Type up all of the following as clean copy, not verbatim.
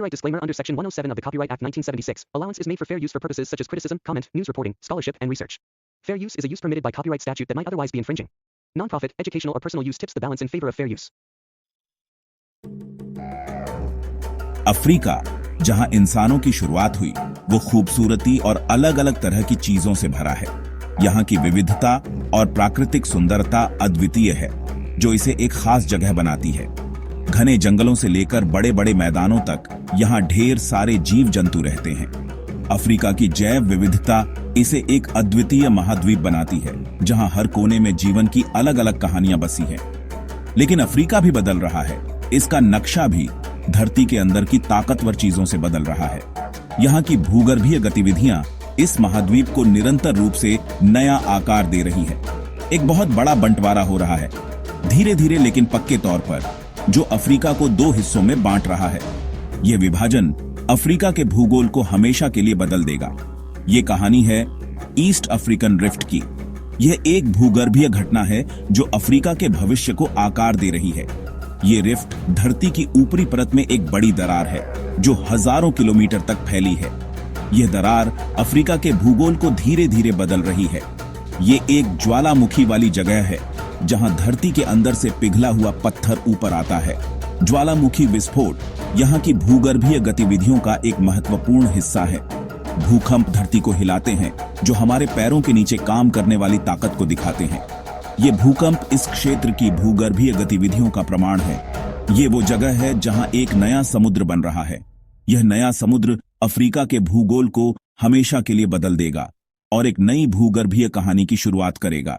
Copyright disclaimer under Section 107 of the Copyright Act 1976. Allowance is made for fair use for purposes such as criticism, comment, news reporting, scholarship, and research. Fair use is a use permitted by copyright statute that might otherwise be infringing. Non-profit, educational or personal use tips the balance in favor of fair use. Africa, जहां इंसानों की शुरुआत हुई, वो खूबसूरती और अलग अलग तरह की चीजों से भरा है। यहाँ की विविधता और प्राकृतिक सुंदरता अद्वितीय है, जो इसे एक खास जगह बनाती है। घने जंगलों से लेकर बड़े बड़े मैदानों तक यहाँ ढेर सारे जीव जंतु रहते हैं। अफ्रीका की जैव विविधता इसे एक अद्वितीय महाद्वीप बनाती है, जहाँ हर कोने में जीवन की अलग अलग कहानियां बसी हैं। लेकिन अफ्रीका भी बदल रहा है, इसका नक्शा भी धरती के अंदर की ताकतवर चीजों से बदल रहा है। यहाँ की भूगर्भीय गतिविधियां इस महाद्वीप को निरंतर रूप से नया आकार दे रही है। एक बहुत बड़ा बंटवारा हो रहा है, धीरे धीरे लेकिन पक्के तौर पर, जो अफ्रीका को दो हिस्सों में बांट रहा है। यह विभाजन अफ्रीका के भूगोल को हमेशा के लिए बदल देगा। ये कहानी है ईस्ट अफ्रीकन रिफ्ट की। यह एक भूगर्भीय घटना है जो अफ्रीका के भविष्य को आकार दे रही है। ये रिफ्ट धरती की ऊपरी परत में एक बड़ी दरार है, जो हजारों किलोमीटर तक फैली है। यह दरार अफ्रीका के भूगोल को धीरे धीरे बदल रही है। ये एक ज्वालामुखी वाली जगह है, जहां धरती के अंदर से पिघला हुआ पत्थर ऊपर आता है। ज्वालामुखी विस्फोट यहाँ की भूगर्भीय गतिविधियों का एक महत्वपूर्ण हिस्सा है। भूकंप धरती को हिलाते हैं, जो हमारे पैरों के नीचे काम करने वाली ताकत को दिखाते हैं। ये भूकंप इस क्षेत्र की भूगर्भीय गतिविधियों का प्रमाण है। ये वो जगह है जहां एक नया समुद्र बन रहा है। यह नया समुद्र अफ्रीका के भूगोल को हमेशा के लिए बदल देगा और एक नई भूगर्भीय कहानी की शुरुआत करेगा।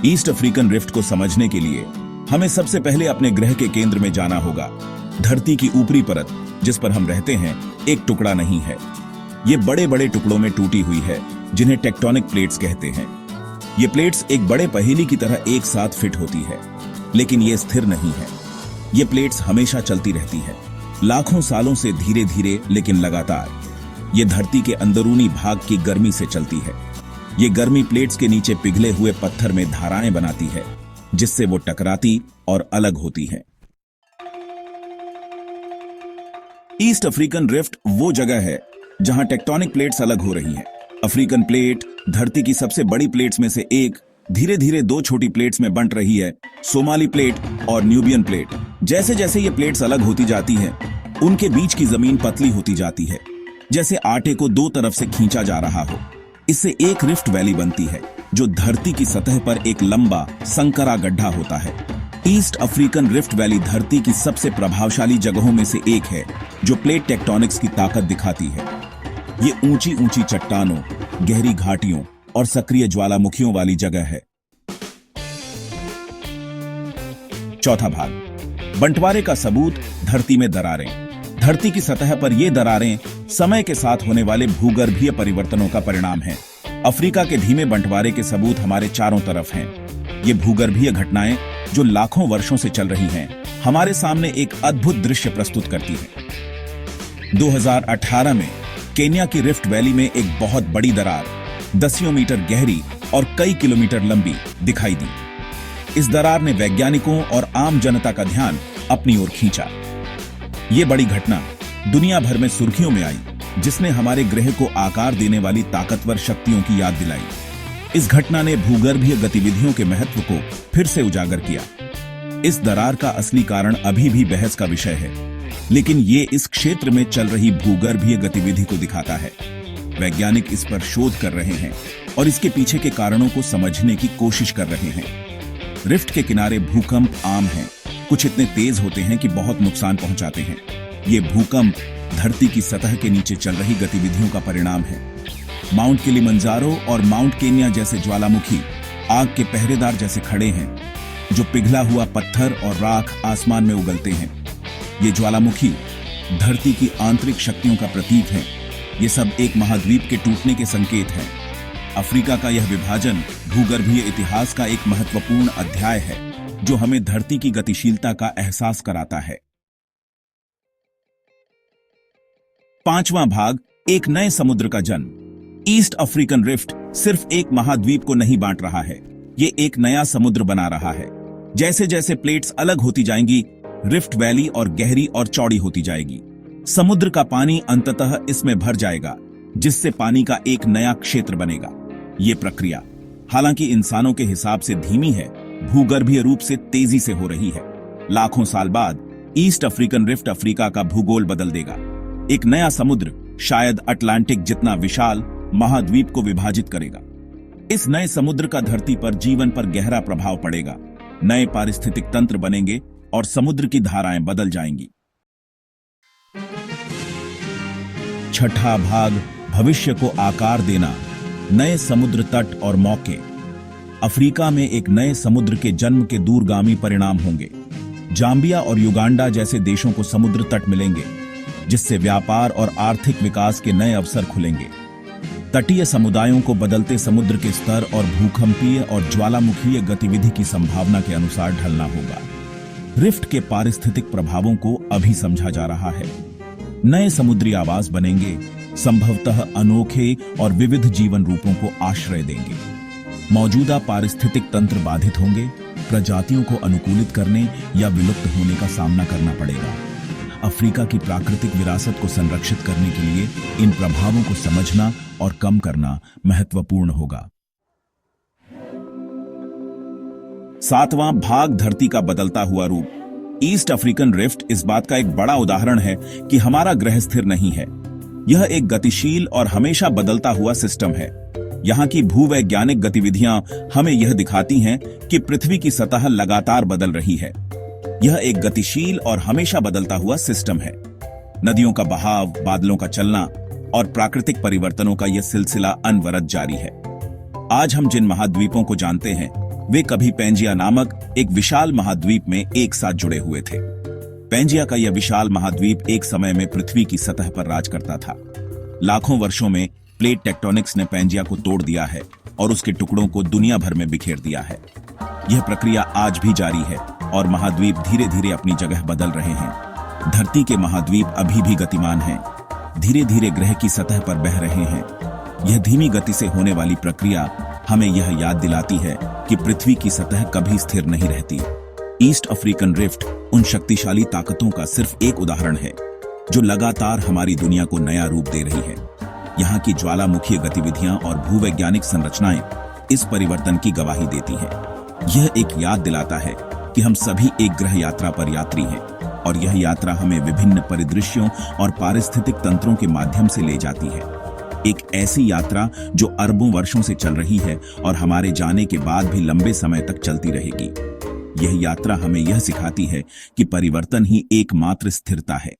ईस्ट अफ्रीकन रिफ्ट को समझने के लिए हमें सबसे पहले अपने ग्रह के केंद्र में जाना होगा। धरती की ऊपरी परत, जिस पर हम रहते हैं, एक टुकड़ा नहीं है। ये बड़े बड़े टुकड़ों में टूटी हुई है, जिन्हें टेक्टोनिक प्लेट्स कहते हैं। ये प्लेट्स एक बड़े पहेली की तरह एक साथ फिट होती है, लेकिन ये स्थिर नहीं है। ये प्लेट्स हमेशा चलती रहती है, लाखों सालों से धीरे धीरे लेकिन लगातार। ये धरती के अंदरूनी भाग की गर्मी से चलती है। ये गर्मी प्लेट्स के नीचे पिघले हुए पत्थर में धाराएं बनाती है, जिससे वो टकराती और अलग होती है। ईस्ट अफ्रीकन रिफ्ट वो जगह है जहां टेक्टोनिक प्लेट्स अलग हो रही हैं। अफ्रीकन प्लेट, धरती की सबसे बड़ी प्लेट्स में से एक, धीरे धीरे दो छोटी प्लेट्स में बंट रही है, सोमाली प्लेट और न्यूबियन प्लेट। जैसे जैसे ये प्लेट्स अलग होती जाती हैं, उनके बीच की जमीन पतली होती जाती है, जैसे आटे को दो तरफ से खींचा जा रहा हो। इससे एक रिफ्ट वैली बनती है, जो धरती की सतह पर एक लंबा संकरा गड्ढा होता है। ईस्ट अफ्रीकन रिफ्ट वैली धरती की सबसे प्रभावशाली जगहों में से एक है, जो प्लेट टेक्टोनिक्स की ताकत दिखाती है। ये ऊंची ऊंची चट्टानों, गहरी घाटियों और सक्रिय ज्वालामुखियों वाली जगह है। चौथा भाग, बंटवारे का सबूत, धरती में दरारें। धरती की सतह पर ये दरारें समय के साथ होने वाले भूगर्भीय परिवर्तनों का परिणाम हैं। अफ्रीका के धीमे बंटवारे के सबूत हमारे चारों तरफ हैं। ये भूगर्भीय घटनाएं, जो लाखों वर्षों से चल रही हैं, हमारे सामने एक अद्भुत दृश्य प्रस्तुत करती हैं। 2018 में केन्या की रिफ्ट वैली में एक बहुत बड़ी दरार, दसियों मीटर गहरी और कई किलोमीटर लंबी, दिखाई दी। इस दरार ने वैज्ञानिकों और आम जनता का ध्यान अपनी ओर खींचा। ये बड़ी घटना दुनिया भर में सुर्खियों में आई, जिसने हमारे ग्रह को आकार देने वाली ताकतवर शक्तियों की याद दिलाई। इस घटना ने भूगर्भीय गतिविधियों के महत्व को फिर से उजागर किया। इस दरार का असली कारण अभी भी बहस का विषय है, लेकिन ये इस क्षेत्र में चल रही भूगर्भीय गतिविधि को दिखाता है। वैज्ञानिक इस पर शोध कर रहे हैं और इसके पीछे के कारणों को समझने की कोशिश कर रहे हैं। रिफ्ट के किनारे भूकंप आम हैं, कुछ इतने तेज होते हैं कि बहुत नुकसान पहुंचाते हैं। ये भूकंप धरती की सतह के नीचे चल रही गतिविधियों का परिणाम है। माउंट किलिमंजारो और माउंट केन्या जैसे ज्वालामुखी आग के पहरेदार जैसे खड़े हैं, जो पिघला हुआ पत्थर और राख आसमान में उगलते हैं। ये ज्वालामुखी धरती की आंतरिक शक्तियों का प्रतीक है। ये सब एक महाद्वीप के टूटने के संकेत हैं। अफ्रीका का यह विभाजन भूगर्भीय इतिहास का एक महत्वपूर्ण अध्याय है, जो हमें धरती की गतिशीलता का एहसास कराता है। पांचवां भाग, एक नए समुद्र का जन्म। ईस्ट अफ्रीकन रिफ्ट सिर्फ एक महाद्वीप को नहीं बांट रहा है, ये एक नया समुद्र बना रहा है। जैसे जैसे प्लेट्स अलग होती जाएंगी, रिफ्ट वैली और गहरी और चौड़ी होती जाएगी। समुद्र का पानी अंततः इसमें भर जाएगा, जिससे पानी का एक नया क्षेत्र बनेगा। ये प्रक्रिया हालांकि इंसानों के हिसाब से धीमी है, भूगर्भीय रूप से तेजी से हो रही है। लाखों साल बाद ईस्ट अफ्रीकन रिफ्ट अफ्रीका का भूगोल बदल देगा। एक नया समुद्र, शायद अटलांटिक जितना विशाल, महाद्वीप को विभाजित करेगा। इस नए समुद्र का धरती पर जीवन पर गहरा प्रभाव पड़ेगा। नए पारिस्थितिक तंत्र बनेंगे और समुद्र की धाराएं बदल जाएंगी। छठा भाग, भविष्य को आकार देना, नए समुद्र तट और मौके। अफ्रीका में एक नए समुद्र के जन्म के दूरगामी परिणाम होंगे। जाम्बिया और युगांडा जैसे देशों को समुद्र तट मिलेंगे, जिससे व्यापार और आर्थिक विकास के नए अवसर खुलेंगे। तटीय समुदायों को बदलते समुद्र के स्तर और भूकंपीय और ज्वालामुखीय गतिविधि की संभावना के अनुसार ढलना होगा। रिफ्ट के पारिस्थितिक प्रभावों को अभी समझा जा रहा है। नए समुद्री आवास बनेंगे, संभवतः अनोखे और विविध जीवन रूपों को आश्रय देंगे। मौजूदा पारिस्थितिक तंत्र बाधित होंगे, प्रजातियों को अनुकूलित करने या विलुप्त होने का सामना करना पड़ेगा। अफ्रीका की प्राकृतिक विरासत को संरक्षित करने के लिए इन प्रभावों को समझना और कम करना महत्वपूर्ण होगा। सातवां भाग, धरती का बदलता हुआ रूप। ईस्ट अफ्रीकन रिफ्ट इस बात का एक बड़ा उदाहरण है कि हमारा ग्रह स्थिर नहीं है। यह एक गतिशील और हमेशा बदलता हुआ सिस्टम है। यहाँ की भूवैज्ञानिक गतिविधियां हमें यह दिखाती हैं कि पृथ्वी की सतह लगातार बदल रही है। यह एक गतिशील और हमेशा बदलता हुआ सिस्टम है। नदियों का बहाव, बादलों का चलना और प्राकृतिक परिवर्तनों का यह सिलसिला अनवरत जारी है। आज हम जिन महाद्वीपों को जानते हैं, वे कभी पैंजिया नामक एक विशाल महाद्वीप में एक साथ जुड़े हुए थे। पैंजिया का यह विशाल महाद्वीप एक समय में पृथ्वी की सतह पर राज करता था। लाखों वर्षों में प्लेट टेक्टोनिक्स ने पैंजिया को तोड़ दिया है और उसके टुकड़ों को दुनिया भर में बिखेर दिया है। यह प्रक्रिया आज भी जारी है और महाद्वीप धीरे धीरे अपनी जगह बदल रहे हैं। धरती के महाद्वीप अभी भी गतिमान हैं, धीरे धीरे ग्रह की सतह पर बह रहे हैं। यह धीमी गति से होने वाली प्रक्रिया हमें यह याद दिलाती है कि पृथ्वी की सतह कभी स्थिर नहीं रहती। ईस्ट अफ्रीकन रिफ्ट उन शक्तिशाली ताकतों का सिर्फ एक उदाहरण है जो लगातार हमारी दुनिया को नया रूप दे रही है। यहाँ की ज्वालामुखीय गतिविधियां और भूवैज्ञानिक संरचनाएं इस परिवर्तन की गवाही देती हैं। यह एक याद दिलाता है कि हम सभी एक ग्रह यात्रा पर यात्री हैं और यह यात्रा हमें विभिन्न परिदृश्यों और पारिस्थितिक तंत्रों के माध्यम से ले जाती है। एक ऐसी यात्रा जो अरबों वर्षों से चल रही है और हमारे जाने के बाद भी लंबे समय तक चलती रहेगी। यह यात्रा हमें यह सिखाती है कि परिवर्तन ही एकमात्र स्थिरता है।